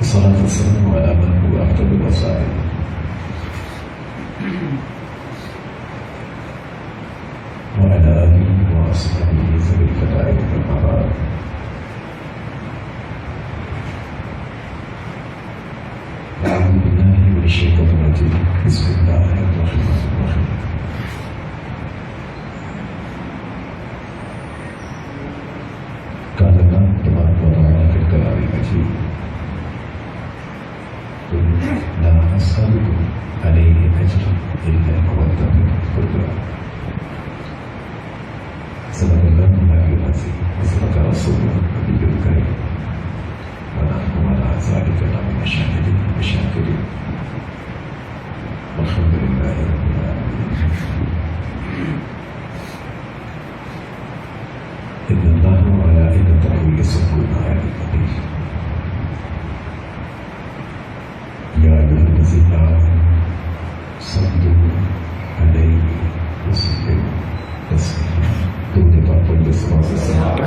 الصلاة والسلام على من هو أفضل الوسائل وعلى آله وأصحابه ذوي الفضائل والمبارك. أعوذ بالله من الشيطان الرجيم. بسم الله الرحمن الرحيم. قال الله تبارك وتعالى في الكلام المجيد: قل لا أسألكم عليه أجرا إلا مودة القربى. صدق الله العظيم وصدق رسوله النبي الكريم ونحن على ذلك لمن الشاهدين والشاكرين والحمد لله رب العالمين. إن الله وملائكته يصلون على النبي يا أيها الذين آمنوا صلوا عليه وسلموا تسليما.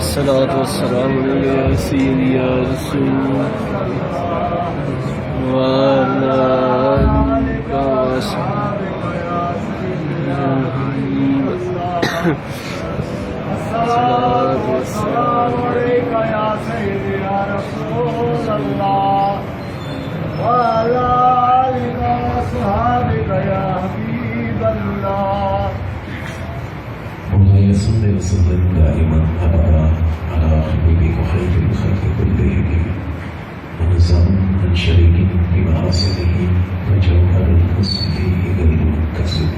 الصلاة والسلام على سيدي يا رسول الله وعلى آلك وصحبك الصلاة والسلام عليك يا سيدي يا رسول الله وعلى آلك وصحبك يا حبيب الله. مولاي صل وسلم دائما ابدا على حبيبك خير الخلق كلهم ونزعا عن شريك بمعاصيه وجوهر الحسن فيه غير منكسر.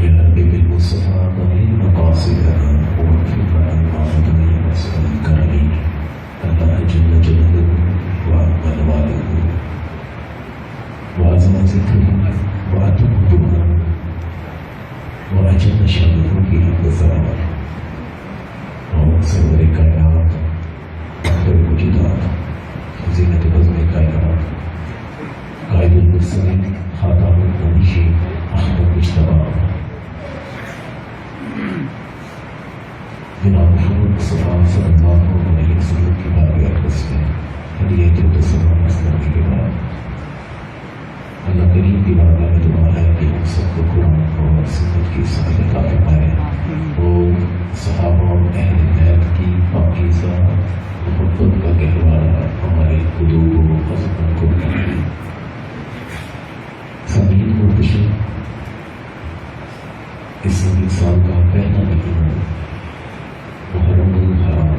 يا رب بالمصطفى ضمن مقاصدنا ووفقنا المعبودين واسال الكريم الله جل جلاله واكمل والده وعظم ذكره واتم دونه وأجل شأنه في هذا الزمان وأكثر الكائنات أكثر الموجودات زينة بزم الكائنات قائد المرسلين خاتم النبيين أحمد المجتبى جناب محمد مصطفى صلی اللہ علیہ وسلم کی بارگاہ میں ہدیہ تسلیم اسلام کے بعد اللہ کریم کی بارگاہ میں دعا ہے کہ ہم سب کو قرآن اور سنت کی سمجھ عطا فرمائے اور صحابہ اور اہل بیت کی پاکیزہ محبت کا گہوارہ ہمارے قلوب و عظمت کو کرے. سامعین محتشم، اس سال کا پہلا مہینہ محرم الحرام،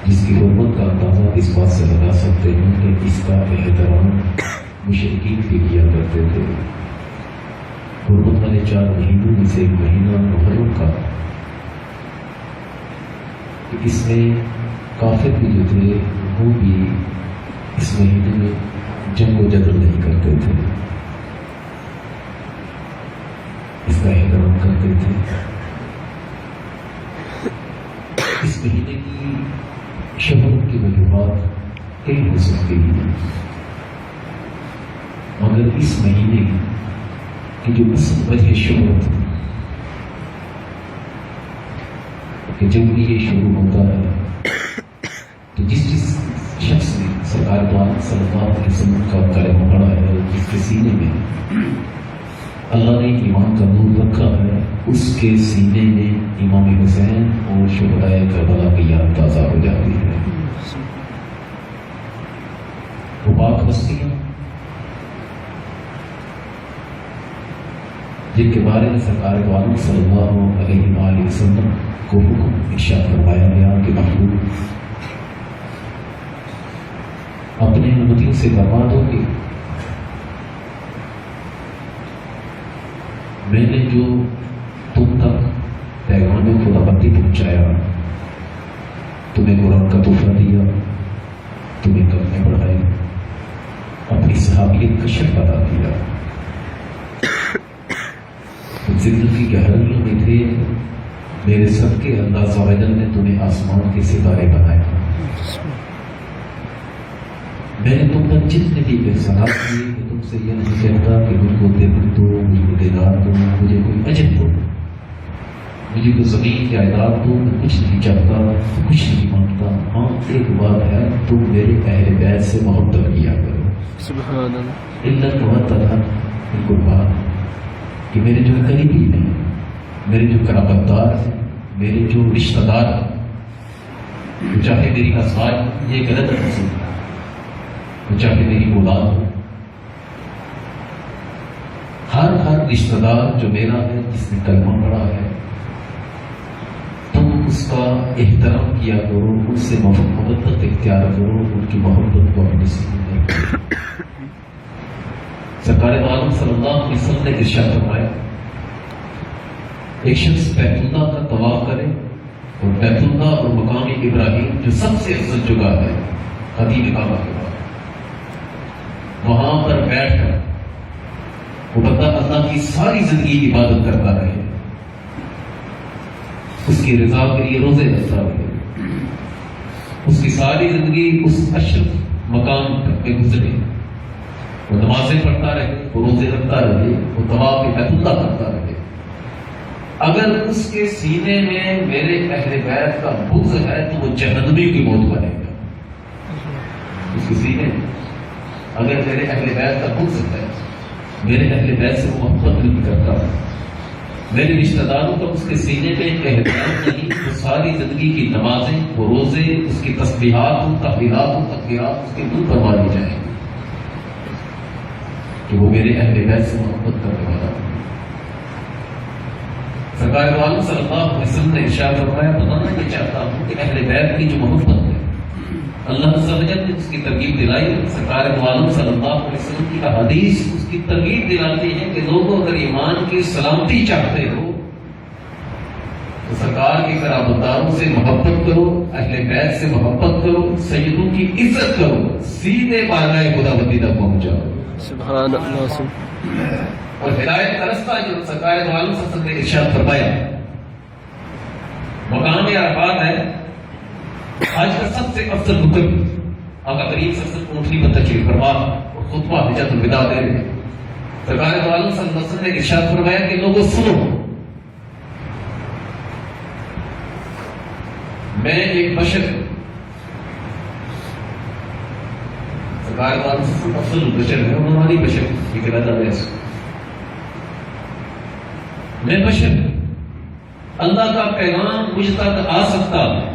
جس کی حرمت کا اندازہ اس بات سے لگا سکتے ہیں کہ اس کا احترام مشرکین بھی کیا کرتے تھے. حرمت والے 4 مہینوں میں سے ایک مہینہ محرم کا، اس میں کافر بھی جو تھے وہ بھی اس مہینے میں جنگ و جدل نہیں کرتے تھے، اس کا احترام کرتے تھے. اس مہینے کی شہرت کی وجوہات کئی ہو سکتی ہیں، مگر اس مہینے کی جو اصل وجہ شہرت ہے کہ جب بھی یہ شروع ہوتا ہے تو جس شخص نے سرکار پاک صلی اللہ علیہ وسلم کا کلمہ پڑھا ہے، جس کے سینے میں اللہ نے ایمان کا نور رکھا ہے، اس کے سینے میں امام حسین اور شہدائے کربلا کی یاد تازہ ہو جاتی ہے. وہ پاک ہستیاں جن کے بارے میں سرکار عالم صلی اللہ علیہ وآلہ وسلم کو حکم ارشاد فرمایا گیا کہ محبوب اپنے امتیوں سے فرما دو کہ میں نے جو تم تک پیغام خدا بندی پہنچایا، تمہیں قرآن کا تحفہ دیا، تمہیں کلمے پڑھائے، اپنی صحابیت کا شرف ادا کیا، زندگی کی گہرائیوں میں تھے، میرے صدقے اللہ عز و جل نے تمہیں آسمان کے ستارے بنائے. میں نے تم پر جتنے بھی احسانات کیے کہ تم سے یہ نہیں کہتا کہ مجھ کو دے دو، مجھ کو دیدار دو، مجھے کوئی اجر دو، مجھے تو زمین کی جائیداد دو، میں کچھ نہیں چاہتا، کچھ نہیں مانگتا، ہاں ایک بات ہے، تم میرے اہل بیت سے محبت کیا کرو۔ سبحان اللہ۔ علت بہت ان کو کہا کہ میرے جو قریبی ہیں، میرے جو قرابت دار ہیں، میرے جو رشتہ دار ہیں، وہ چاہے میری ازواج، یہ غلط ہے، وہ چاہے میری اولاد ہو، ہر رشتہ دار جو میرا ہے، جس نے کلمہ پڑھا ہے، تم اس کا احترام کیا کرو، ان سے محبت اختیار کرو، ان کی محبت کو اپنے سینے کرو۔ سرکار عالم صلی اللہ علیہ وسلم نے ارشاد فرمایا، ایک شخص بیت اللہ کا طواف کرے اور بیت اللہ اور مقام ابراہیم جو سب سے افضل جگہ ہے قدیم کعبہ کے بعد، وہاں پر بیٹھ کر وہ بندہ اللہ کی ساری زندگی عبادت کرتا رہے، اس کی رضا کے لیے روزے رکھتا رہے، اس کی ساری زندگی اس اشرف مقام پہ گزرے، وہ نمازیں پڑھتا رہے، وہ روزے رکھتا رہے، وہ طواف بیت اللہ کرتا رہے، اگر اس کے سینے میں میرے اہل بیت کا بغض ہے تو وہ جہنمی کی موت بنے گا۔ اس کے سینے میں اگر میرے اہل بیت کا بغض ہے، میرے اہل بیت سے وہ محبت نہیں کرتا، میرے رشتہ داروں کا اس کے سینے پہ احترام نہیں، وہ ساری زندگی کی نمازیں، وہ روزے، اس کی تسبیحات، تحلیلات و تکبیرات اس کے منہ پر ماری جائیں کہ وہ میرے اہل بیت سے محبت کرنے والا۔ سرکار عالم صلی اللہ علیہ وسلم نے ارشاد فرمایا، بتانا یہ چاہتا ہوں کہ اہل بیت کی جو محبت ہے، اللہ عز و جل نے اس کی ترغیب دلائی۔ سرکار عالم صلی اللہ علیہ وسلم کی احادیث اس کی ترغیب دلاتی ہیں کہ لوگوں اگر ایمان کی سلامتی چاہتے ہو تو سرکار کے قرابت داروں سے محبت کرو، اہل بیت سے محبت کرو، سیدوں کی عزت کرو، سیدھے بارگاہ خداوندی تک پہنچ جاؤ۔ سبحان اللہ۔ اور ہدایت کا رستہ جو سرکار عالم صلی اللہ علیہ وسلم نے ارشاد فرمایا، مقام عرفات ہے، آج کا سب سے افضل رکن، آقا کریم صلی اللہ علیہ وسلم اونٹنی پر تشریف فرما اور خطبہ حجۃ الوداع دے رہے ہیں۔ سرکار عالم صلی اللہ علیہ وسلم نے ارشاد فرمایا کہ لوگوں سنو، میں ایک بشر ہوں، سرکار عالم صلی اللہ علیہ وسلم افضل بشر ہے، ہماری بشر یہ کہتا ہے، میں بشر ہوں، اللہ کا پیغام مجھ تک آ سکتا ہے،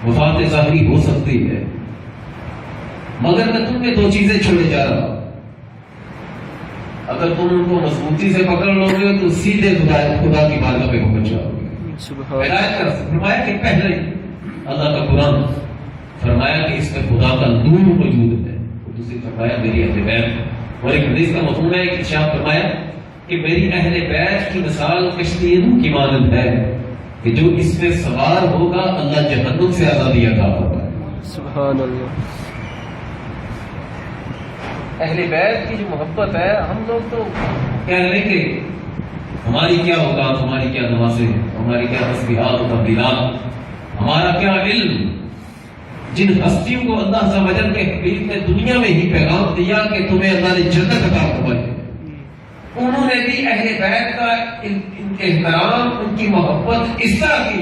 وفات ظاہری ہو سکتی ہے، مگر میں تم میں دو چیزیں چھوڑے جا رہا ہوں، اگر تم ان کو مضبوطی سے پکڑ لو گے تو سیدھے خدا کی بارگاہ پہ پہنچ جاؤ گے۔ ہدایت کا رستہ فرمایا کہ پہلے اللہ کا قرآن، فرمایا کہ اس میں خدا کا نور موجود ہے، اور دوسری فرمایا میری اہل بیت، اور ایک حدیث کا مفہوم ہے کہ ارشاد فرمایا کہ میری اہل بیت کی مثال کشتی نوح کی مانند ہے کہ جو اس میں سوار ہوگا اللہ جہنم سے آزادی عطا فرمائے۔ سبحان اللہ۔ اہل بیت کی جو محبت ہے، ہم لوگ تو کہہ رہے کہ ہماری کیا اوقات، ہماری کیا نمازیں، ہماری کیا تسبیحات و تحلیلات، ہمارا کیا علم، جن ہستیوں کو اللہ عز و جل کے حبیب نے دنیا میں ہی پیغام دیا کہ تمہیں اللہ نے جنت عطا فرمائی، انہوں نے بھی اہل بیت کا احترام، ان کی محبت اس طرح کی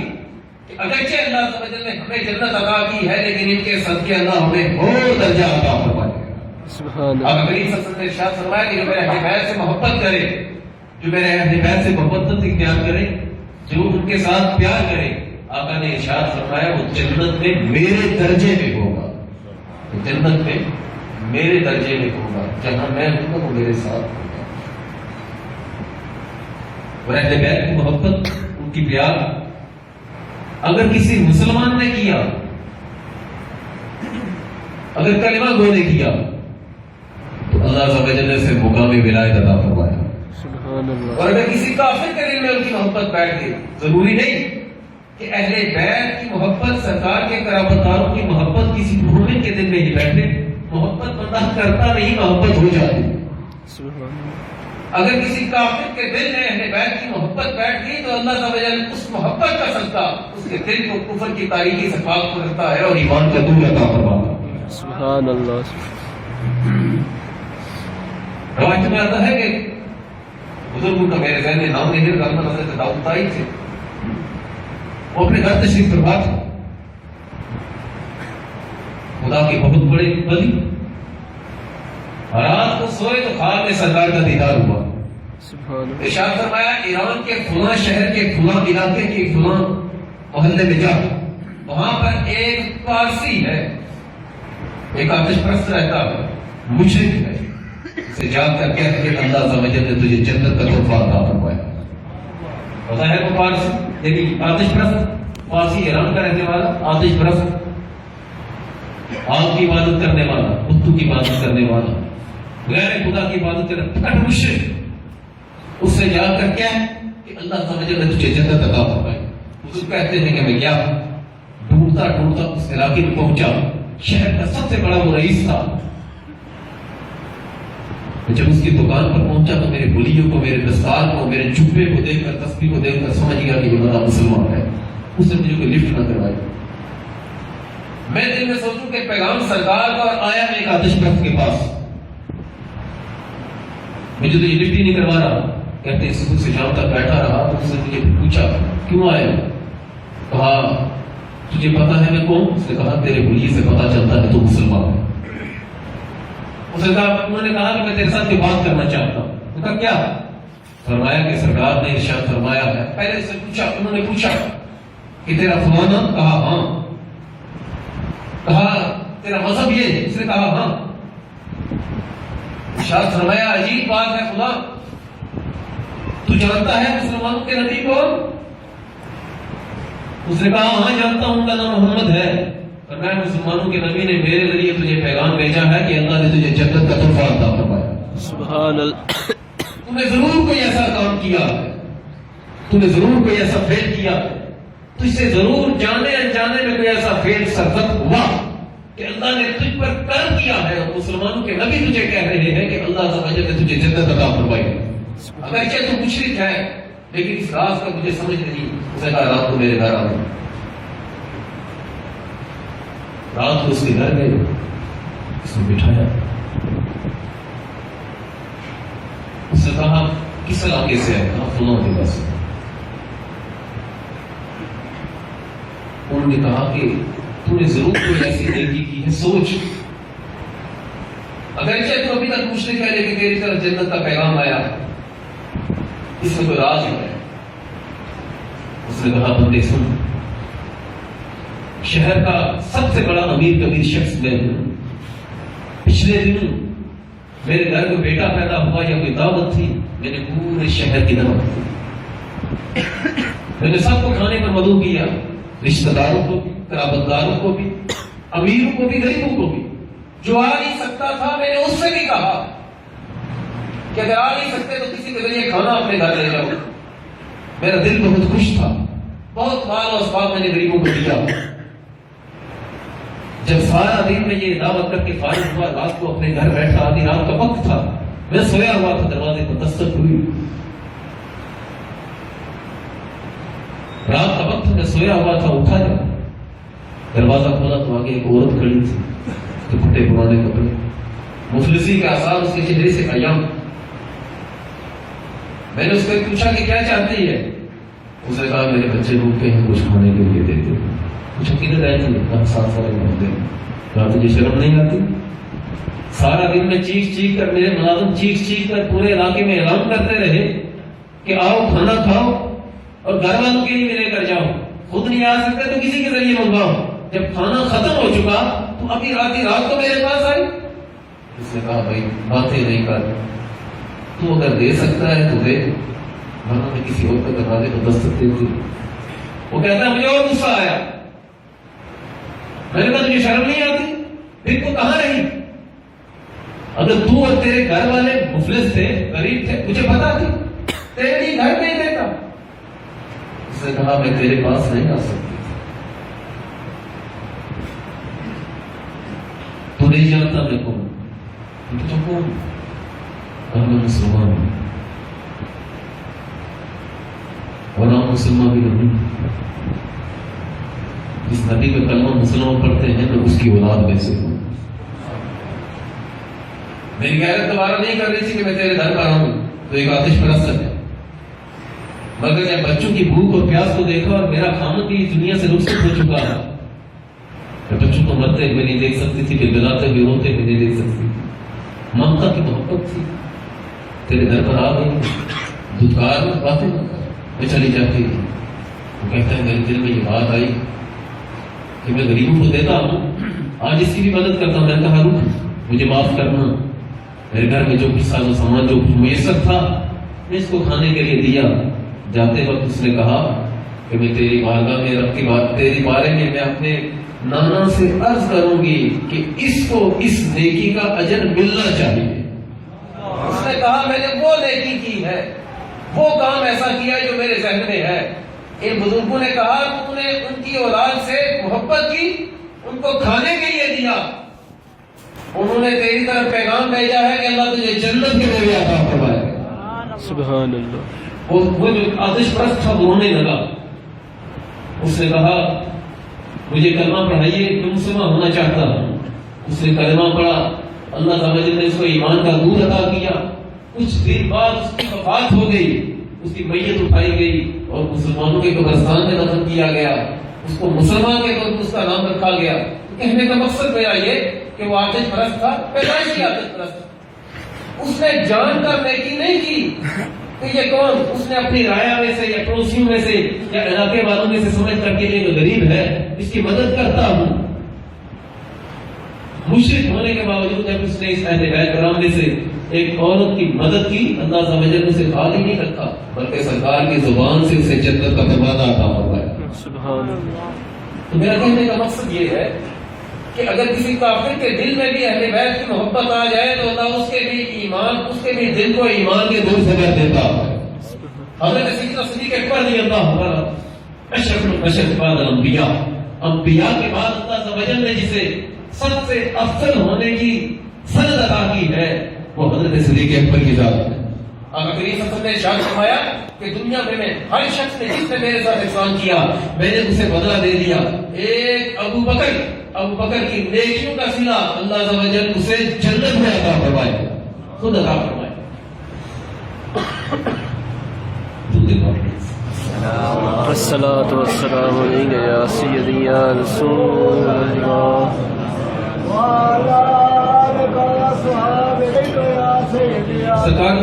کہ اگرچہ اللہ عز و جل نے ہمیں جنت عطا کی ہے، لیکن ان کے صدقے اللہ ہمیں اور درجہ عطا فرمائے۔ سبحان آقا کریم صلی اللہ علیہ وسلم نے ارشاد فرمایا کہ جو میرے اہل بیت سے محبت کرے، جو میرے اہل بیت سے محبت اختیار کرے، جو ان کے ساتھ پیار کرے، آقا نے ارشاد فرمایا وہ جنت میں میرے درجے میں ہوگا، جنت میں میرے درجے میں ہوگا، جہاں میں ہوں گا وہ میرے ساتھ ہوگا۔ اور اہل بیت کی محبت، ان کی پیار اگر کسی مسلمان نے کیا، اگر کلمہ گو نے کیا تو اللہ عز و جل نے سے مقام ولایت عطا فرمایا۔ سبحان اللہ۔ اور اگر کسی کافر کے دل میں ان کی محبت بیٹھ گئی، ضروری نہیں کہ اہل بیت کی محبت، سرکار کے قرابت داروں کی محبت کسی مومن کے دل میں ہی بیٹھے، محبت بندہ کرتا نہیں، محبت ہو جاتی۔ سبحان اللہ۔ اگر کسی کافر کے دل میں اہل بیت کی محبت بیٹھ گئی تو اللہ عز و جل اس محبت کا صدقہ اس کے دل کو کفر کی تاریکی سے پاک کرتا ہے اور ایمان کا نور عطا فرماتا ہے۔ سبحان اللہ۔ روایت میں آتا ہے کہ بزرگوں کا میرے ذہن میں نام نہیں رہا، حضرت داؤد طائی تھے، وہ اپنے گھر تشریف فرما تھا. خدا کی بہت بڑی ولی، رات کو سوئے تو خواب میں سرکار کا دیدار ہوا. ارشاد فرمایا ایران کے فلاں شہر کے فلاں علاقے کے فلاں محلے میں جا، وہاں پر ایک پارسی ہے، ایک آتش پرست رہتا ہے، مشرک ہے، اسے جا کر کہہ کہ اللہ عز و جل نے تجھے جنت کا تحفہ عطا فرمایا. پتا ہے وہ پارسی، لیکن آتش پرست، پارسی ایران کا رہنے والا آتش پرست، آگ کی عبادت کرنے والا، بتوں کی عبادت کرنے والا، غیر خدا کی عبادت کرنے والا مشرک، اس سے جا کر کیا کہ اللہ عز و جل نے تجھے جنت عطا فرمائی. حضور کہتے ہیں کہ میں کیا ڈھونڈتا ڈھونڈتا اس علاقے میں پہنچا. شہر کا سب سے بڑا وہ رئیس تھا. جب اس کی دکان پر پہنچا تو میرے بلیوں کو، میرے دستار کو، میرے جبے کو دیکھ کر، تسبیح کو دیکھ کر سمجھ گیا کہ یہ بندہ مسلمان ہے. اس نے مجھے کوئی لفٹ نہ کروائی. میں دل میں سوچوں کہ پیغام سرکار کا آیا میں ایک آتش پرست کے پاس، مجھے تو یہ لفٹ ہی نہیں کروا رہا. کہتے ہیں صبح سے شام تک بیٹھا رہا تو اس نے مجھے پوچھا کیوں آئے؟ کہا تجھے پتا ہے میں کون؟ اس نے کہا تیرے بلی سے پتا چلتا ہے تو مسلمان ہے. اس نے کہا، انہوں نے کہا کہ میں تیرے ساتھ بات کرنا چاہتا ہوں. نے کہا کیا؟ فرمایا کہ سرکار نے ارشاد فرمایا ہے. پہلے سے پوچھا، انہوں نے پوچھا کہ تیرا فلانا؟ کہا ہاں. کہا تیرا مذہب یہ؟ اس نے کہا ہاں. ارشاد فرمایا عجیب بات ہے خدا، تو جانتا ہے مسلمانوں کے نبی کو؟ اس نے کہا ہاں جانتا ہوں، کا نام محمد ہے. فرمایا مسلمانوں کے نبی نے میرے ذریعے تجھے پیغام بھیجا ہے کہ اللہ نے تجھے جنت کا تحفہ عطا فرمایا. سبحان اللہ. تو نے ضرور کوئی ایسا کام کیا ہے، تو نے ضرور کوئی ایسا فعل کیا ہے، تجھ سے ضرور جانے انجانے میں کوئی ایسا فعل سرزد ہوا کہ اللہ نے تجھ پر کرم کیا ہے. اور مسلمانوں کے نبی تجھے کہہ رہے ہیں کہ اللہ عز و جل نے تجھے جنت عطا فرمائی. اگرچہ تو مشرک ہے لیکن اس راز کا مجھے سمجھ نہیں. اس نے کہا رات کو میرے گھر آ گئے. رات کو اس کے گھر گئے، اس نے بٹھایا. اس نے کہا کس علاقے سے ہے؟ کہا فلاں جگہ سے. انہوں نے کہا کہ تو نے ضرور کوئی ایسی نیکی کی ہے، سوچ. اگرچہ تو ابھی تک مشرک ہے لیکن تیری طرف جنت کا پیغام آیا، اس میں کوئی راز ہے. اس نے کہا بندے سن، شہر کا سب سے بڑا امیر کبیر شخص میں ہوں. پچھلے دنوں میرے گھر میں بیٹا پیدا ہوا یا کوئی دعوت تھی، میں نے پورے شہر کی دعوت دی. میں نے سب کو کھانے پر مدعو کیا، رشتہ داروں کو بھی، قرابت داروں کو بھی، امیروں کو بھی، غریبوں کو بھی. جو آ نہیں سکتا تھا میں نے اس سے بھی کہا کہ اگر آ نہیں سکتے تو کسی کے ذریعے کھانا اپنے گھر لے جاؤ. میرا دل بہت خوش تھا. بہت مال اور اسباب میں نے غریبوں کو دیا. جب سارا دن میں یہ دعوت کر کے فارغ ہوا، رات کو اپنے گھر بیٹھا، آدھی رات کا وقت تھا، میں سویا ہوا تھا، دروازے پر دستک ہوئی. رات کا وقت میں سویا ہوا تھا، اٹھا جا، دروازہ کھولا تو آگے ایک عورت کھڑی تھی، تو پھٹے پرانے کپڑے، مفلسی کے آثار اس کے چہرے سے قیام. میں نے اس سے پوچھا کہ کیا چاہتی ہے؟ اس نے کہا میرے بچے بھوکے ہیں، کچھ کھانے کے لیے دے دو. پوچھا کدھر رہتی ہے؟ 7 سال محلے میں. کہا تجھے شرم نہیں آتی؟ سارا دن میں چیخ چیخ کر، میرے ملازم چیخ چیخ کر پورے علاقے میں اعلان کرتے رہے کہ آؤ کھانا کھاؤ اور گھر والوں کے لیے لے کر جاؤ. خود نہیں آ سکتے تو کسی کے ذریعے منگواؤ. جب کھانا ختم ہو چکا تو ابھی رات کو میرے پاس آئی. اس نے کہا بھائی باتیں نہیں کر، تو اگر دے سکتا ہے تو دے، ورنہ میں کسی اور کا دروازے کو دستک دے دی. وہ کہتا ہے مجھے اور غصہ آیا. میں نے کہا تجھے شرم نہیں آتی؟ پھر تو کہاں رہی؟ اگر تو اور تیرے گھر والے مفلس تھے، غریب تھے، مجھے پتا تھی، تیرے لیے گھر نہیں دیتا. اس نے کہا میں تیرے پاس نہیں آ سکتی. تو نہیں جانتا میں کون؟ تو کون؟ میں مسلمان ہوں. اور آپ مسلمان بھی نہیں. جس نبی کا کلمہ مسلمان پڑھتے ہیں تو اس کی اولاد میں سے ہوں. میری غیرت دوبارہ نہیں کر رہی تھی کہ میں تیرے گھر پر آؤں تو ایک آتش پرست ہے. مگر جب بچوں کی بھوک اور پیاس کو دیکھا اور میرا خامد بھی دنیا سے رخصت ہو چکا ہے، میں بچوں کو مرتے ہوئے نہیں دیکھ سکتی تھی، بلبلاتے ہوئے روتے ہوئے نہیں دیکھ سکتی تھی۔ ممتا کی محبت تھی، تیرے گھر پر آ گئی، دودھکار میں باتیں نہ کر، میں چلی جاتی تھی۔ وہ کہتا ہے میرے دل میں یہ بات آئی کہ میں غریبوں کو دیتا ہوں، آج اس کی بھی مدد کرتا ہوں۔ میں نے کہا رک، مجھے معاف کرنا، میرے گھر میں جو کچھ ساز و سامان جو کچھ میسر تھا میں اس کو کھانے کے لیے دیا۔ جاتے وقت اس نے کہا کہ میں تیری بارگاہ میں رب کی بات تیری بارے میں میں اپنے نانا سے عرض کروں گی کہ اس کو اس نیکی کا اجر ملنا چاہیے۔ اس نے کہا میں نے وہ نیکی کی ہے، وہ کام ایسا کیا جو میرے ذہن میں ہے۔ ان بزرگوں نے کہا تو نے ان کی اولاد سے محبت کی، ان کو کھانے کے لیے دیا، انہوں نے تیری طرف پیغام بھیجا ہے کہ اللہ تجھے جنت کے ذریعے عطا فرمائے گا۔ سبحان اللہ۔ وہ جو آتش پرست تھا وہ رونے لگا، اس نے کہا مجھے کلمہ پڑھائیے، میں مسلمان ہونا چاہتا ہوں۔ اس نے کلمہ پڑھا، اللہ تعالیٰ نے اس کو ایمان کا نور عطا کیا۔ کچھ دن بعد اس کی وفات ہو گئی، اس کی میت اٹھائی گئی اور مسلمانوں کے قبرستان میں دفن کیا گیا۔ اس کو مسلمان کے طور پر اس کا نام رکھا گیا۔ کہنے کا مقصد میرا یہ کہ وہ آتش پرست تھا، پیدائشی آتش پرست۔ اس نے جان کر نیکی نہیں کی کہ یہ کون، اس نے اپنی رعایا میں سے یا پڑوسیوں میں سے یا علاقے والوں میں سے سمجھ کر کے یہ غریب ہے اس کی مدد کرتا ہوں۔ مشرک ہونے کے باوجود جب اس نے اس اہل بیت کرام میں سے ایک عورت کی مدد کی، اللہ تعالیٰ نے اسے خالی نہیں رکھا بلکہ سرکار کی زبان سے اسے جنت کا دروازہ عطا فرمایا۔ سبحان اللہ۔ تو میرا کہنے کا مقصد یہ ہے کہ اگر کسی کافر کے دل میں بھی اہل بیت کی محبت آ جائے تو اللہ اس کے بھی ایمان، اس کے بھی دل کو ایمان کے نور سے بھر دیتا ہے۔ حضرت سیدنا صدیق اکبر رضی اللہ عنہ اشرف البشر بعد الانبیاء، انبیاء کے بعد اللہ عز و جل نے جسے سب سے افضل ہونے کی سند عطا کی ہے وہ حضرت صدیق اکبر کی ذات ہے۔ آقا کریم صلی اللہ علیہ وسلم نے ارشاد فرمایا کہ دنیا میں ہر شخص نے جس نے میرے ساتھ احسان کیا میں نے اسے بدلہ دے دیا۔ ایک ابو بکر کی نیکیوں کا صلہ اللہ عز و جل اسے جنت میں عطا فرمائے، خود عطا فرمائے۔ الصلاۃ والسلام علیک یا سیدی یا رسول اللہ۔ سرکار نے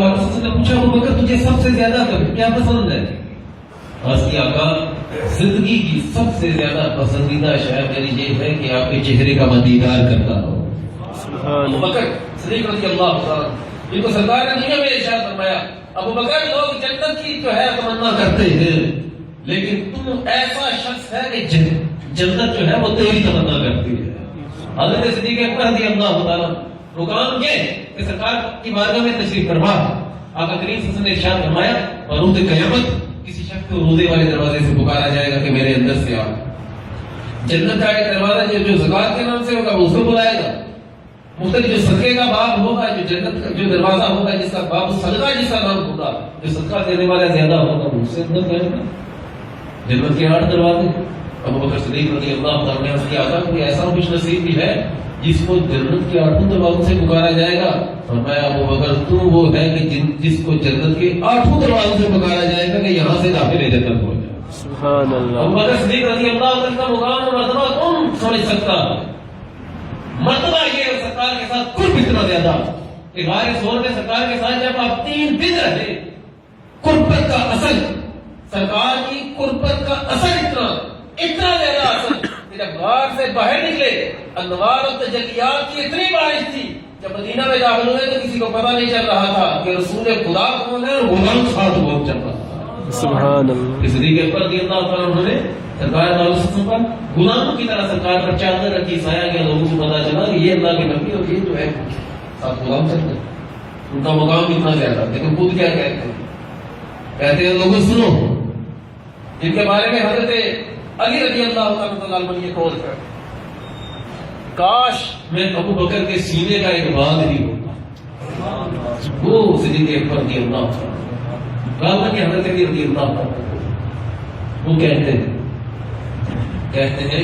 پوچھا ابو بکر تجھے سب سے زیادہ کیا پسند ہے؟ عرض کیا آقا زندگی کی سب سے زیادہ پسندیدہ شے میری یہ ہے کہ آپ کے چہرے کا میں دیدار کرتا ہوں۔ ابو بکر صدیق رضی اللہ عنہ جن کو سرکار نے دنیا میں ارشاد فرمایا ابو بکر لوگ جنت کی جو ہے تمنا کرتے ہیں لیکن تم ایسا شخص ہے کہ جنت جو ہے وہ تیری تمنا کرتی ہے۔ حضرت صدیق اکبر رضی اللہ تعالیٰ رکان یہ کہ سرکار کی بارگاہ میں تشریف فرما، آقا کریم صلی اللہ علیہ وسلم نے ارشاد فرمایا اور روز قیامت کسی شخص کو روزے والے دروازے سے پکارا جائے گا کہ میرے اندر سے آ۔ جنت کا ایک دروازہ جو زکات کے نام سے ہوگا وہ اس کو بلائے گا، مختلف جو صدقے کا باب ہوگا، جو جنت کا جو دروازہ ہوگا جس کا باب صدقہ جس کا نام ہوگا، جو صدقہ دینے والا زیادہ ہوگا وہ اس سے اندر جائے گا۔ جنت کے 8 دروازے۔ ابو بکر صدیق رضی اللہ عنہ نے عرض کیا تھا کہ ایسا خوش نصیب بھی ہے جس کو جنت کے 8 دروازوں سے پکارا جائے گا۔ فرمایا ابو بکر تو وہ ہے کہ جس کو جنت کے 8 دروازوں سے پکارا جائے گا کہ یہاں سے داخل جنت ہو جائے۔ سبحان اللہ۔ ابو بکر صدیق رضی اللہ عنہ کا مقام اور مرتبہ کون سمجھ سکتا؟ مرتبہ یہ ہے سرکار کے ساتھ قرب اتنا زیادہ کہ غار ثور میں سرکار کے ساتھ جب آپ 3 دن رہے، قربت کا اثر، سرکار کی قربت کا اثر اتنا زیادہ اثر کہ جب غار سے باہر نکلے انوار اور تجلیات کی اتنی بارش تھی جب مدینہ میں داخل ہوئے تو کسی کو پتہ نہیں چل رہا تھا کہ رسول خدا کون ہے اور غلام ساتھ کون چل رہا تھا۔ سبحان اللہ۔ صدیق اکبر رضی اللہ تعالیٰ عنہ نے سرکار علیہ وسلم پر غلام کی طرح سرکار پر چادر رکھی، سایہ کیا، لوگوں کو پتہ چلا کہ یہ اللہ کے نبی اور یہ جو ہے ساتھ غلام چل رہے، ان کا مقام اتنا زیادہ۔ لیکن خود کیا کہتے ہیں؟ کہتے ہیں لوگوں سنو جن کے بارے میں حضرت علی رضی اللہ تعالیٰ عنہ یہ قول ہے کاش میں ابو بکر کے سینے کا ایک بال ہی ہوتا۔ وہ صدیق اکبر رضی اللہ تعالیٰ کہ حضرت علی رضی اللہ تعالیٰ وہ کہتے ہیں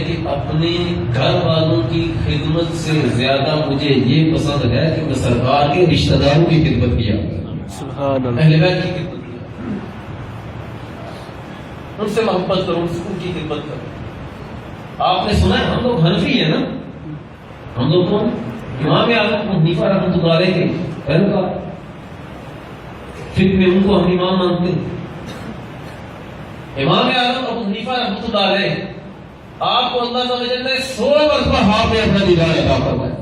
کہ اپنے گھر والوں کی خدمت سے زیادہ مجھے یہ پسند ہے کہ میں سرکار کے رشتہ داروں کی خدمت کیا، سبحان اللہ، اہل بیت کی خدمت کیا۔ ان سے محبت کرو، ان کی خدمت کرو۔ آپ نے سنا ہے ہم لوگ حنفی ہیں نا، ہم لوگ کون؟ امام اعظم ابو حنیفہ رحمۃ اللہ علیہ کے پیروکار، فقہ میں ان کو ہم امام مانتے ہیں۔ امام اعظم ابو حنیفہ رحمۃ اللہ علیہ، آپ کو اللہ تعالی نے 100 مرتبہ ہاتھ میں اپنا دیدار عطا فرمایا۔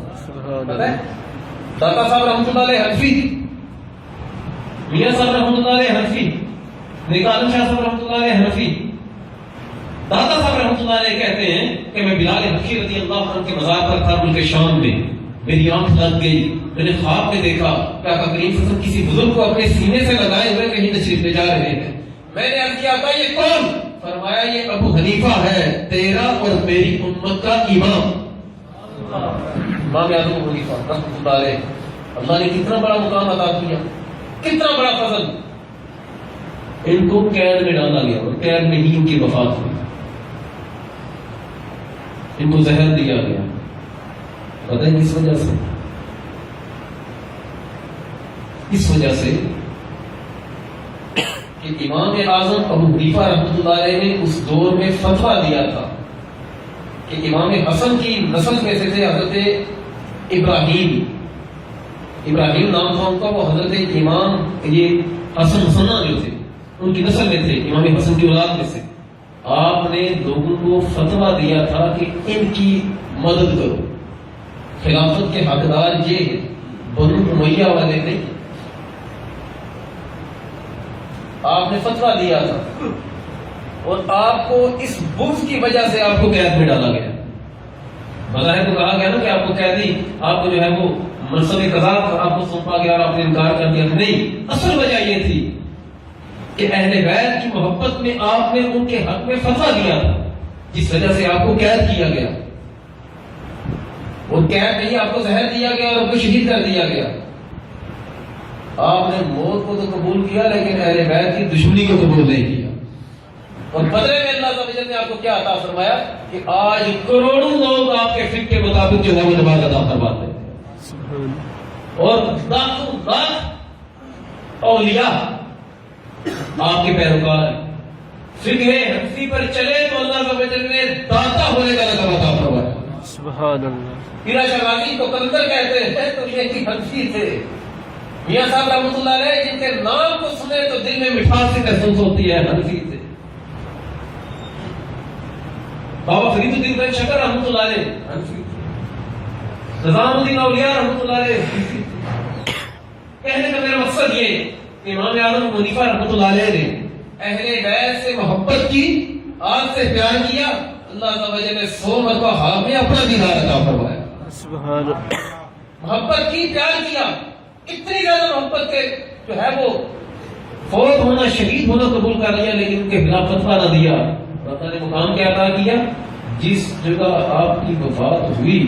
پتہ ہے داتا صاحب رحمۃ اللہ علیہ حنفی، میاں صاحب رحمۃ اللہ علیہ حنفی، نیک عالم شاہ صاحب رحمۃ اللہ علیہ حنفی۔ داتا صاحب رحمۃ اللہ علیہ کہتے ہیں کہ میں بلال حبشی رضی اللہ عنہ کے مزار پر تھا ملک شام میں، میری آنکھ لگ گئی، میں نے خواب میں دیکھا کہ آقا کریم صلی اللہ علیہ وسلم کسی بزرگ کو اپنے سینے سے لگائے ہوئے کہیں تشریف لے جا رہے ہیں۔ میں نے عرض کیا تھا یہ کون؟ فرمایا یہ ابو حنیفہ ہے، تیرا اور میری امت کا امام۔ امام اعظم ابو حنیفہ رحمۃ اللہ علیہ، اللہ نے کتنا بڑا مقام عطا کیا، کتنا بڑا فضل۔ ان کو قید میں ڈالا گیا اور قید میں ہی ان کی وفات ہوئی، ان کو زہر دیا گیا۔ پتہ ہے کس وجہ سے؟ اس وجہ سے کہ امام اعظم ابو حنیفہ رحمۃ اللہ علیہ نے اس دور میں فتویٰ دیا تھا کہ امام حسن کی نسل میں سے تھے حضرت ابراہیم، ابراہیم نام تھا ان کا، وہ حضرت امام یہ حسن حسنہ جو تھے ان کی نسل میں تھے، امام حسن کی اولاد میں سے۔ آپ نے لوگوں کو فتویٰ دیا تھا کہ ان کی مدد کرو، خلافت کے حقدار یہ ہیں، بنو امیہ والے نہیں۔ آپ نے فتویٰ دیا تھا اور آپ کو اس بغض کی وجہ سے آپ کو قید میں ڈالا گیا۔ بظاہر تو کہا گیا نا کہ آپ کو قیدی، آپ کو جو ہے وہ منصب قضا آپ کو سونپا گیا اور آپ نے انکار کر دیا۔ نہیں، اصل وجہ یہ تھی کہ اہل بیت کی محبت میں آپ نے ان کے حق میں فتویٰ دیا تھا، جس وجہ سے آپ کو قید کیا گیا۔ اور قید نہیں، آپ کو زہر دیا گیا اور آپ کو شہید کر دیا گیا۔ آپ نے موت کو تو قبول کیا لیکن اہل بیت کی دشمنی کو قبول نہیں کیا، اور بدلے میں اللہ تعالی نے آپ کو کیا عطا فرمایا کہ آج کروڑوں لوگ آپ کے فقہ کے مطابق جو ہے وہ نماز ادا فرماتے ہیں، اور لاکھوں لاکھ اولیاء آپ کے پیروکار ہیں۔ فقہ حنفی پر چلے تو اللہ تعالی نے داتا ہونے کا لقب عطا فرمایا۔ سبحان اللہ۔ پیرا شغالی کو کلندر کہتے ہیں تو یہ کہ حنفی تھے۔ میاں صاحب رحمۃ اللہ علیہ جن کے نام کو سنے تو دل میں مٹھاس سے محسوس ہوتی ہے، حنفی تھے۔ بابا فرید الدین بن شکر رحمۃ اللہ علیہ حنفی تھے۔ نظام الدین اولیاء رحمۃ اللہ علیہ حنفی تھے۔ کہنے کا میرا مقصد یہ کہ امام اعظم ابو حنیفہ رحمۃ اللہ علیہ نے اہل بیت سے محبت کی، آج سے پیار کیا، اللہ تعالی نے 100 مرتبہ ہاتھ میں اپنا دیدار عطا فرمایا۔ سبحان اللہ۔ محبت کی، پیار کیا، اتنی زیادہ محبت کے جو ہے وہ فوت ہونا، شہید ہونا قبول کر لیا، لیکن ان کے خلاف فتویٰ نہ دیا۔ اللہ نے مقام کیا عطا کیا؟ جس جگہ آپ کی وفات ہوئی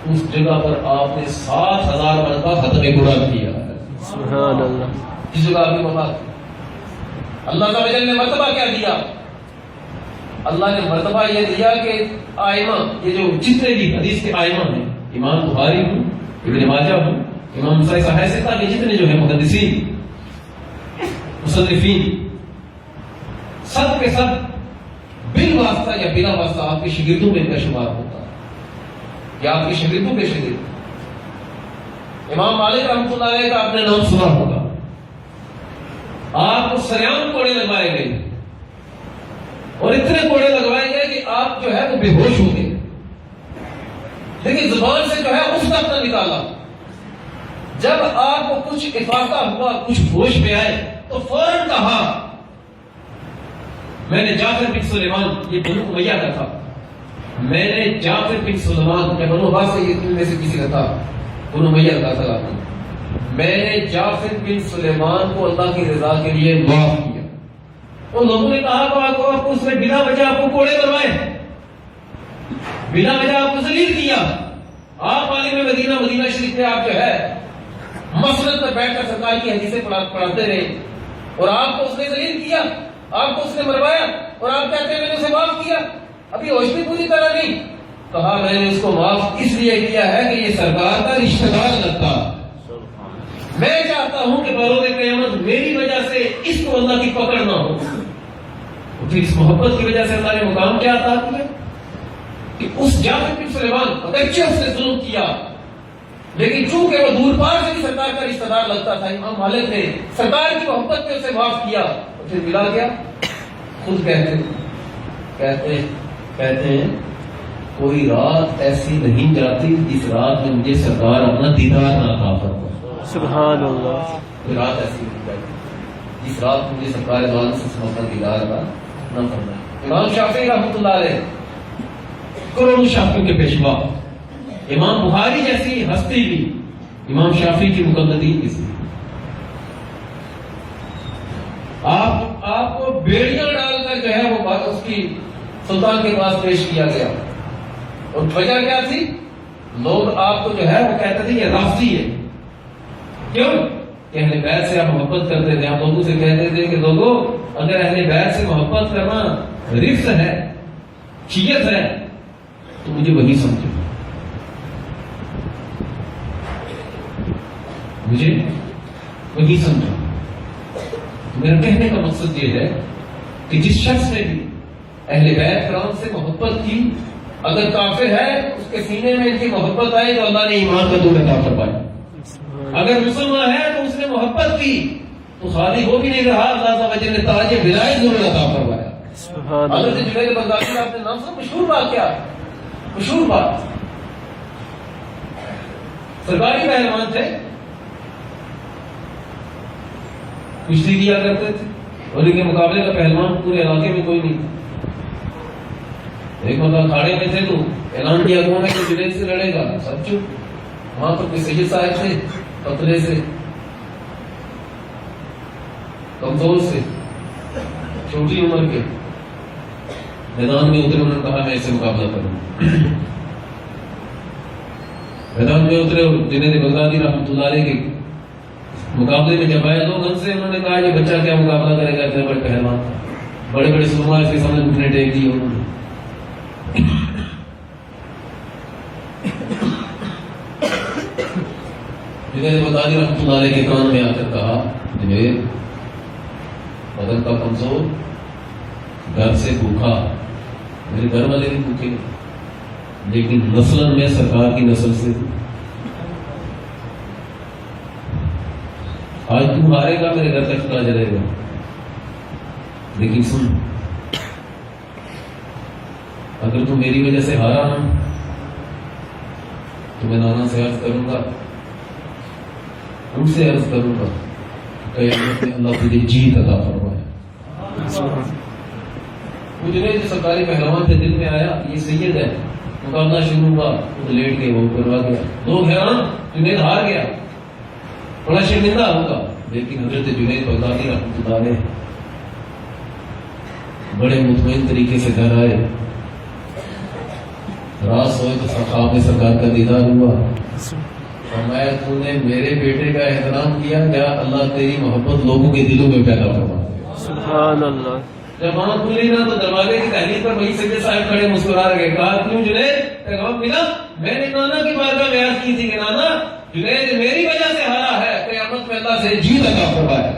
اس جگہ پر آپ نے 7000 مرتبہ ختم قرآن کیا۔ سبحان اللہ۔ جس جگہ آپ کی وفات ہوئی، اللہ تعالی نے مرتبہ کیا دیا؟ اللہ نے مرتبہ یہ دیا کہ آئمہ، یہ جو جتنے بھی حدیث کے آئمہ ہیں، امام بخاری ہوں، ابن ماجہ ہوں، امام نسائی صحیح ستہ کے جتنے جو ہیں محدثین مصنفین، سب کے سب بالواسطہ یا بلا واسطہ آپ کے شاگردوں میں ان کا شمار ہوتا ہے، یا آپ کے شاگردوں کے شاگرد۔ امام مالک رحمۃ اللہ علیہ کا آپ نے نام سنا ہوگا، آپ کو سریام کوڑے لگوائے گئے اور اتنے کوڑے لگوائے گئے کہ آپ جو ہے وہ بے ہوش ہو گئے، لیکن زبان سے جو ہے اس کا اپنا نکالا۔ جب آپ کو کچھ افاقہ ہوا، کچھ ہوش میں آئے تو فوراً کہا، میں نے جعفر بن سلیمان، یہ بنو امیہ کا تھا، میں نے جعفر بن سلیمان، کہ بنو عباس سے یہ میں سے کسی کا تھا، بنو امیہ کا تھا، میں نے جعفر بن سلیمان کو اللہ کی رضا کے لیے معاف کیا۔ اور لوگوں نے کہا کہ آپ کو اس نے بلا وجہ آپ کو کوڑے کروائے، بلا وجہ آپ کو ذلیل کیا۔ آپ عالم مدینہ شریف میں آپ جو ہے مسجد پر بیٹھ کر سرکار کی حدیثیں پڑھاتے رہے، اور آپ کو اس نے ذلیل کیا، آپ کو اس نے مروایا، اور آپ کہتے ہیں میں نے اسے معاف کیا، ابھی ہوش بھی پوری طرح نہیں۔ کہا میں نے اس کو معاف اس لیے کیا ہے کہ یہ سرکار کا رشتہ دار لگتا، میں چاہتا ہوں کہ بروز قیامت میری وجہ سے اس کو اللہ کی پکڑ نہ ہو۔ پھر اس محبت کی وجہ سے اللہ نے مقام کیا عطا کیا کہ اس جعفر بن سلیمان اگرچہ اس نے ظلم کیا لیکن چونکہ وہ دور پار سے بھی سرکار کا رشتہ دار لگتا تھا، امام مالک نے سرکار کی محبت میں اسے معاف کیا اور پھر ملا گیا. خود کہتے ہیں کوئی رات ایسی نہیں جاتی جس رات میں مجھے سرکار اپنا دیدار نہ عطا فرمائے. سبحان اللہ. کوئی رات ایسی نہیں جاتی جس رات میں مجھے سرکار دو عالم سے اپنا دیدار عطا نہ فرمائے. امام شافعی رحمۃ اللہ علیہ کروڑوں شافعیوں کے پیشوا، امام بخاری جیسی ہستی بھی امام شافعی کی مقلدین کی. آپ کو بیڑیاں ڈال کر جو ہے وہ بات اس کی سلطان کے پاس پیش کیا گیا اور وجہ کیا تھی؟ لوگ آپ کو جو ہے وہ کہتے تھے یہ رافضی ہے. کیوں کہ اہل بیت سے آپ محبت کرتے تھے. آپ لوگوں سے کہتے تھے کہ لوگوں اگر اہل بیت سے محبت کرنا رفض ہے، شیعت ہے، تو مجھے وہی سمجھو، مجھے وہی سمجھو. میرا کہنے کا مقصد یہ ہے کہ جس شخص نے بھی اہل بیت کرام سے محبت کی، اگر کافر ہے اس کے سینے میں ان کی محبت آئی تو اللہ نے ایمان کا دور عطا فرمایا. اگر مسلمان ہے تو اس نے محبت کی تو خالی وہ بھی نہیں رہا، اللہ تعالی وجہ نے تاج ولایت ضرور عطا فرمایا. حضرت جنید بغدادی صاحب نے نام سے مشہور بات کیا، مشہور بات، سرکاری پہلوان تھے، کشتی کیا کرتے تھے اور ان کے مقابلے کا پہلوان پورے علاقے میں کوئی نہیں تھا. ایک مرتبہ کھاڑے میں تھے تو اعلان کیا کون ہے کہ جنید سے لڑے گا. سب چپ. وہاں پر کوئی سید صاحب تھے، پتلے سے، کمزور سے، چھوٹی عمر کے، میدان میں اترے. انہوں نے کہا میں اس سے مقابلہ کروں. میدان میں اترے اور جنید بغدادی رحمۃ اللہ علیہ کے مقابلے میں جب آئے 2 گن سے، انہوں نے کہا یہ بچہ کیا مقابلہ کرے گا، اتنے بڑے پہلوان، بڑے بڑے سرما اس کے سامنے گھٹنے ٹیک دیے انہوں نے. جنید بغدادی رحمۃ اللہ علیہ کے کان میں آ کر کہا جنید، بدن کا کمزور، گھر سے بھوکا، میرے گھر والے بھی بھوکے، لیکن نسل میں سرکار کی نسل سے آج تم ہارے گا، میرے گھر تک چلا جائے گا. لیکن سن، اگر تم میری وجہ سے ہارا نا تو میں نانا سے عرض کروں گا، ان سے عرض کروں گا قیامت میں اللہ تجھے جیت عطا فرمائے. وہ جنید جو سرکاری پہلوان تھے، دل میں آیا یہ سید ہے، مقابلہ شروع ہوا، وہ لیٹ گئے، وہ کروا گیا. لوگ حیران، جنید ہار گیا، بڑا شرمندہ ہوگا. لیکن حضرت جنید بغدادی رحمۃ اللہ علیہ بڑے مطمئن طریقے سے گھر آئے. رات سوئے تو خواب میں سرکار کا دیدار ہوا. فرمایا تو نے میرے بیٹے کا احترام کیا، کیا اللہ تیری محبت لوگوں کے دلوں میں پیدا کروا دے. سبحان اللہ. جب وہاں کھلی نا تو دروازے کی دہلیز پر وہی سید صاحب کھڑے مسکرا رہے. کہا کیوں جنید پیغام ملا؟ میں نے نانا کی بارگاہ میں عرض کی تھی کہ نانا جنید میری وجہ سے ہارا ہے، قیامت میں اللہ سے جیت عطا فرمائے.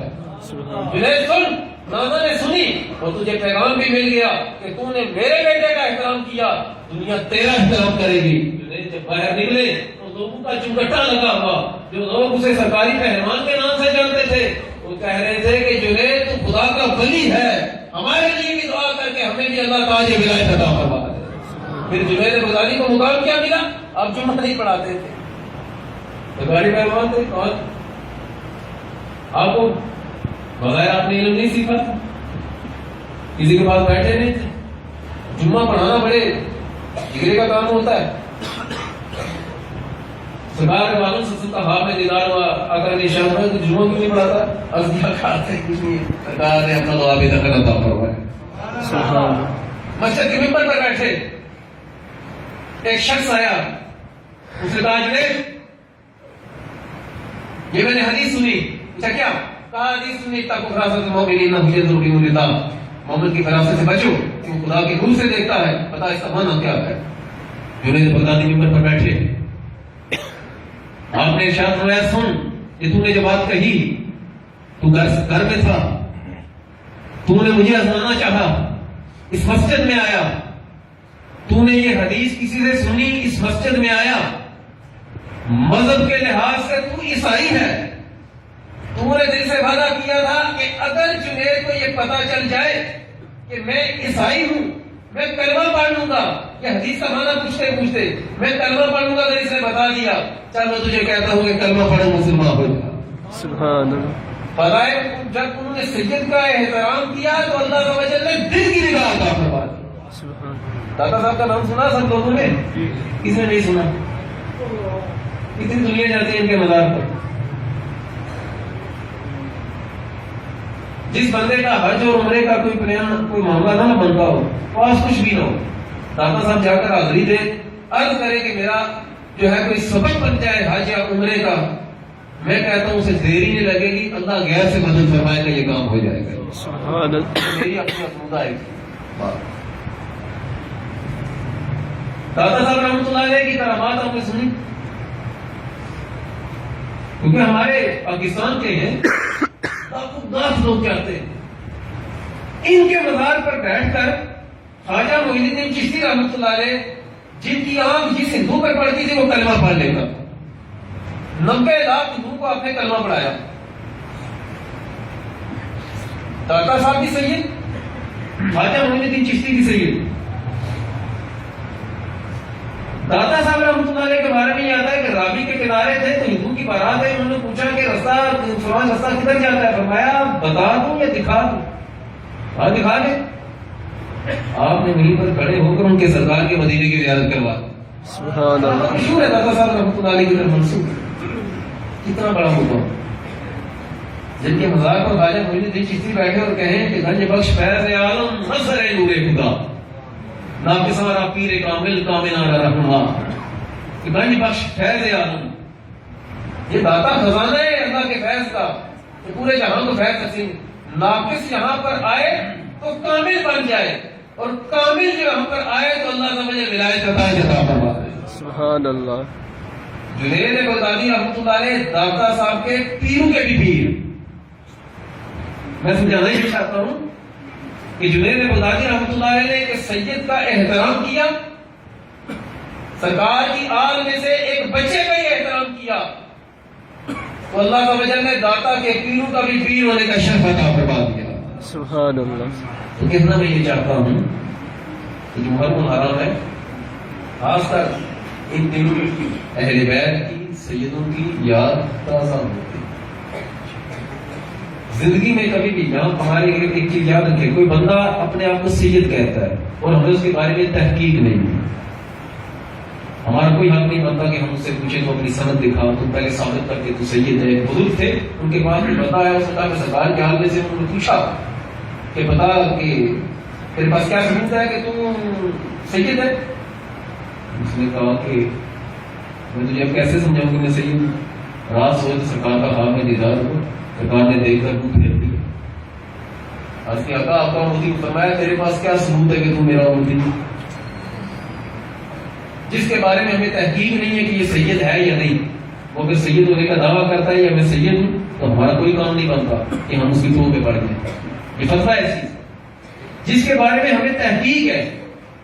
جنید سن، نانا نے سنی اور تجھے پیغام بھی مل گیا کہ تو نے میرے بیٹے کا احترام کیا، دنیا تیرا احترام کرے گی. جنید جب باہر نکلے تو لوگوں کا چمٹا لگا ہوا، جو لوگ اسے سرکاری پہلوان کے نام سے جانتے تھے وہ کہہ رہے تھے کہ جنید تو خدا کا ولی ہے، ہمارے لیے بھی دعا کر کے ہمیں بھی اللہ تاج ولایت عطا فرما دے. پھر جنید بغدادی کو مقام کیا ملا؟ اب جمعہ نہیں پڑھاتے تھے، سرکاری پہلوان تھے. کون آپ کو بغیر آپ نے علم نہیں سیکھا تھا، کسی کے پاس بیٹھے نہیں تھے. جمعہ پڑھانا بڑے جگرے کا کام ہوتا ہے. سرکار کے معلوم سے کہا میں دیدار ہوا، اگر نشان ہوا تو جمعہ کیوں نہیں پڑھاتا؟ ازدیا کھاتے کچھ نہیں، سرکار نے اپنا دعا بھی دخل عطا فرمایا. مسجد کے ممبر پر بیٹھے ایک شخص آیا، اس نے کہا جنید یہ میں نے حدیث سنی. اچھا کیا؟ کہا حدیث سنی تاکہ فراست المؤمنین مجھے ضروری ملتا، مومن کی فراست سے بچو کہ وہ خدا کی نور سے دیکھتا ہے، پتا اس کا معنی کیا ہے. جنید بغدادی ممبر پر بیٹھے، آپ نے ارشاد فرمایا سن، یہ تو نے جو بات کہی، تو گھر میں تھا، تو نے مجھے آزمانا چاہا، اس مسجد میں آیا, تو نے یہ حدیث کسی سے سنی, اس مسجد میں آیا, مذہب کے لحاظ سے تو عیسائی ہے, تو نے دل سے وعدہ کیا تھا کہ اگر جنید کو یہ پتا چل جائے کہ میں عیسائی ہوں, میں کلمہ پڑھ لوں گا, یہ حدیث کا معنی پوچھتے پوچھتے میں کلمہ پڑھ لوں گا, تو اس نے بتا دیا چل میں تجھے کہتا ہوں کہ کلمہ پڑھو مسلمان ہو جا. سبحان اللہ. پتہ ہے جب انہوں نے سید کا احترام کیا تو اللہ تعالی وجل نے دل کی نگاہ عطا فرما دی. سبحان داتا صاحب کا نام سنا سب لوگوں نے, کس نے نہیں سنا؟ کتنی دنیا جاتی ہے ان کے مزار پر. جس بندے کا حج اور عمرے کا کوئی پلان, کوئی معاملہ نہ بنتا ہو, پاس کچھ بھی نہ ہو, داتا صاحب جا کر حاضری دے, عرض کرے کہ میرا جو ہے کوئی سبب بن جائے حج یا عمرے کا, میں کہتا ہوں اسے دیری نہیں لگے گی, اللہ غیر سے مدد فرمائے گا, یہ کام ہو جائے گا. سبحان اللہ. میری اپنی اپنودہ ہے. داتا صاحب رحمۃ اللہ علیہ کی کرامات آپ نے سنی, کیونکہ ہمارے پاکستان کے ہیں داس لوگ چاہتے ہیں, ان کے مزار پر بیٹھ کر خواجہ معین الدین چشتی رحمۃ اللہ علیہ, جن کی آنکھ جس ہندو پر پڑتی تھی وہ کلمہ پڑھ لیتا, 90 لاکھ ہندو کو آپ نے کلمہ پڑھایا. داتا صاحب کی سید, خواجہ معین الدین چشتی کی سید. داتا صاحب رحمۃ اللہ علیہ کے بارے میں یہ آتا ہے کہ راوی کے کنارے تھے تو ہندو کی بارات ہے, انہوں نے پوچھا کہ راستہ کدھر جاتا ہے, فرمایا بتا دوں یا دکھا دوں؟ ہاں دکھا دیں. آپ نے وہیں پر کھڑے ہو کر ان کے سرکار کے مدینے کی زیارت کروا. سبحان اللہ. مشہور ہے داتا صاحب رحمۃ اللہ علیہ کی طرف منسوب, کتنا بڑا ہوگا. جن کے مزار پر خواجہ معین الدین چشتی بیٹھے اور کہیں کہ گنج بخش فیض عالم نظر نور خدا, ناقصارا پیر کامل کامنارا رہنما, کہ گنج بخش فیض عالم, یہ داتا خزانہ ہے اللہ کے فیض کا, کہ پورے جہاں کو فیض تقسیم, ناقص یہاں پر آئے تو کامل بن جائے, اور کامل جو یہاں پر آئے تو اللہ سمجھے ولایت عطا فرما دے. سبحان اللہ. جنید بغدادی رحمۃ اللہ علیہ داتا صاحب کے پیروں کے بھی پیر. میں سمجھانا ہی چاہتا ہوں کہ جنید بغدادی رحمۃ اللہ علیہ نے ایک سید کا احترام کیا, سرکار کی آل میں سے ایک بچے کا ہی احترام کیا, تو اللہ تعالی وجل نے داتا کے پیروں کا بھی پیر ہونے کا شرف عطا فرما دیا. سبحان اللہ. تو کہنا میں یہ چاہتا ہوں کہ جو محرم الحرام ہے, خاص کر ان دنوں اہل بیت کی, سیدوں کی یاد تازہ ہوتی ہے. زندگی میں کبھی بھی جہاں ہمارے ایک چیز یاد رکھے, کوئی بندہ اپنے آپ کو سید کہتا ہے اور ہمیں اس کے بارے میں تحقیق نہیں ہے, ہمارا کوئی حق نہیں بنتا کہ ہم اس سے پوچھیں تو اپنی سند دکھا, تو پہلے ثابت کر کے تو سید ہے. بزرگ تھے, ان کے بعد بتایا, اس نے کہا کہ سرکار کے حال میں سے انہوں نے پوچھا کہ بتا کہ تیرے پاس کیا ثبوت ہے کہ تو سید ہے؟ اس نے کہا کہ میں تجھے اب کیسے سمجھاؤں کہ میں سید ہوں, رات سوئے تو سرکار کا خواب میں دیدار ہوا, سرکار نے دیکھ کر منہ پھیر دیا. آج کے آقا آپ کا مفتی فرمایا تیرے پاس کیا ثبوت ہے کہ تو میرا مفتی, جس کے بارے میں ہمیں تحقیق نہیں ہے کہ یہ سید ہے یا نہیں, وہ اگر سید ہونے کا دعویٰ کرتا ہے یا میں سید ہوں, تو ہمارا کوئی کام نہیں بنتا کہ ہم اس کی توہ پہ پڑ جائیں. یہ فتویٰ ایسی ہے جس کے بارے میں ہمیں تحقیق ہے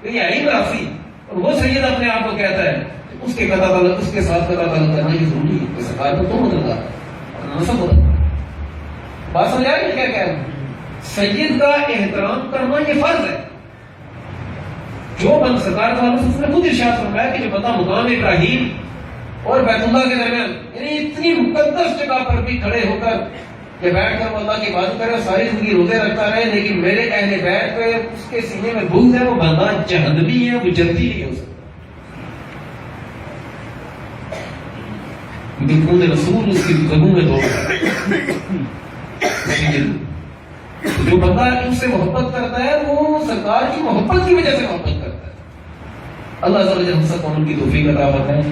کہ یہ ہے راسی, اور وہ سید اپنے آپ کو کہتا ہے, اس کے اس کے ساتھ قطع تعلق کرنا یہ ضروری ہے کہ سرکار کو تو مدد نصب ہوتا. بات سمجھ آئے کیا کہہ رہے ہیں؟ سید کا احترام کرنا یہ فرض ہے. جو بند سرکار کا اس نے خود ارشاد فرمایا کہ جو بندہ مقام ابراہیم اور بیت اللہ کے درمیان, یعنی اتنی مقدس جگہ پر بھی کھڑے ہو کر کہ بیٹھ کر وہ اللہ کی عبادت کرے, ساری زندگی روزے رکھتا رہے, لیکن میرے اہل بیت پہ اس کے سینے میں بغض ہے, وہ بندہ جہنمی ہے, وہ جنتی نہیں ہو سکتا. کیونکہ خود رسول اس کی قدموں میں دوڑ جو بندہ ان سے محبت کرتا ہے وہ سرکار کی محبت کی وجہ سے محبت کرتا ہے. اللہ تعالی ہم سب کو ان کی توفیق عطا فرمائے.